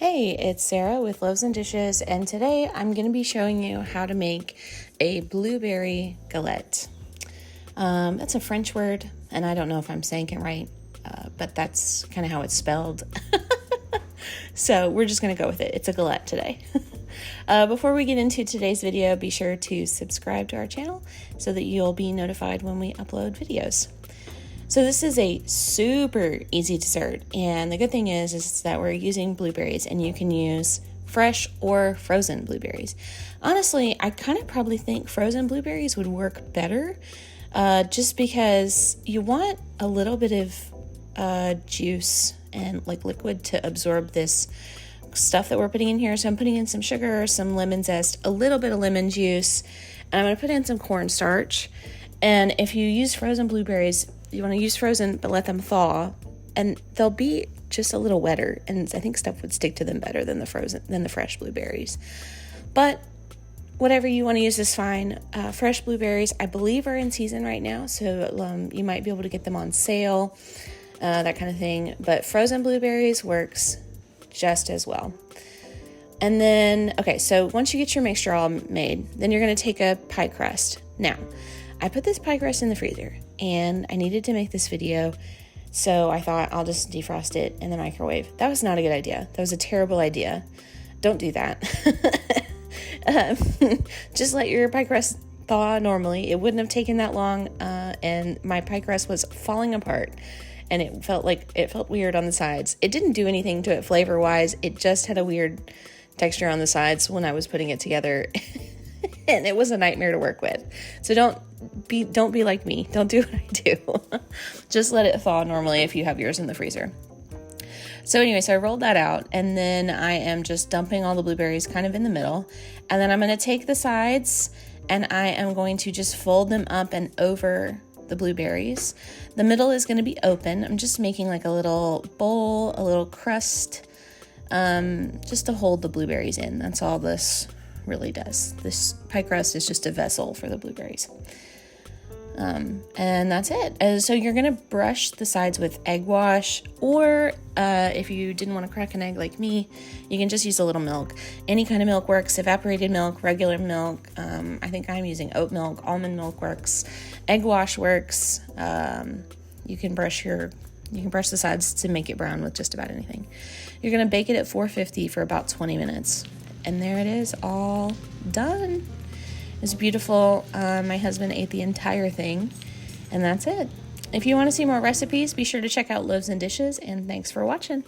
Hey, it's Sarah with Loaves and Dishes, and today I'm going to be showing you how to make a blueberry galette. That's a French word, and I don't know if I'm saying it right, but that's kind of how it's spelled. So we're just going to go with it. It's a galette today. Before we get into today's video, be sure to subscribe to our channel so that you'll be notified when we upload videos. So this is a super easy dessert, and the good thing is that we're using blueberries, and you can use fresh or frozen blueberries. Honestly, I kind of probably think frozen blueberries would work better, just because you want a little bit of juice and like liquid to absorb this stuff that we're putting in here. So I'm putting in some sugar, some lemon zest, a little bit of lemon juice, and I'm going to put in some cornstarch. And if you use frozen blueberries, you want to use frozen, but let them thaw, and they'll be just a little wetter, and I think stuff would stick to them better than the fresh blueberries. But whatever you want to use is fine. Fresh blueberries, I believe, are in season right now, so you might be able to get them on sale, that kind of thing. But frozen blueberries works just as well. And then, okay, so once you get your mixture all made, then you're going to take a pie crust. Now, I put this pie crust in the freezer, and I needed to make this video, so I thought I'll just defrost it in the microwave. That was not a good idea. That was a terrible idea. Don't do that. Just let your pie crust thaw normally. It wouldn't have taken that long, and my pie crust was falling apart, and it felt weird on the sides. It didn't do anything to it flavor-wise. It just had a weird texture on the sides when I was putting it together. And it was a nightmare to work with. So don't be like me. Don't do what I do. Just let it thaw normally if you have yours in the freezer. So anyway, so I rolled that out, and then I am just dumping all the blueberries kind of in the middle. And then I'm going to take the sides, and I am going to just fold them up and over the blueberries. The middle is going to be open. I'm just making like a little bowl, a little crust, just to hold the blueberries in. That's all this really does. This pie crust is just a vessel for the blueberries. And that's it. So you're going to brush the sides with egg wash, or if you didn't want to crack an egg like me, you can just use a little milk. Any kind of milk works. Evaporated milk, regular milk. I think I'm using oat milk. Almond milk works. Egg wash works. You can brush the sides to make it brown with just about anything. You're going to bake it at 450 for about 20 minutes. And there it is, all done. It's beautiful. My husband ate the entire thing, and that's it. If you want to see more recipes, be sure to check out Loaves and Dishes, and thanks for watching.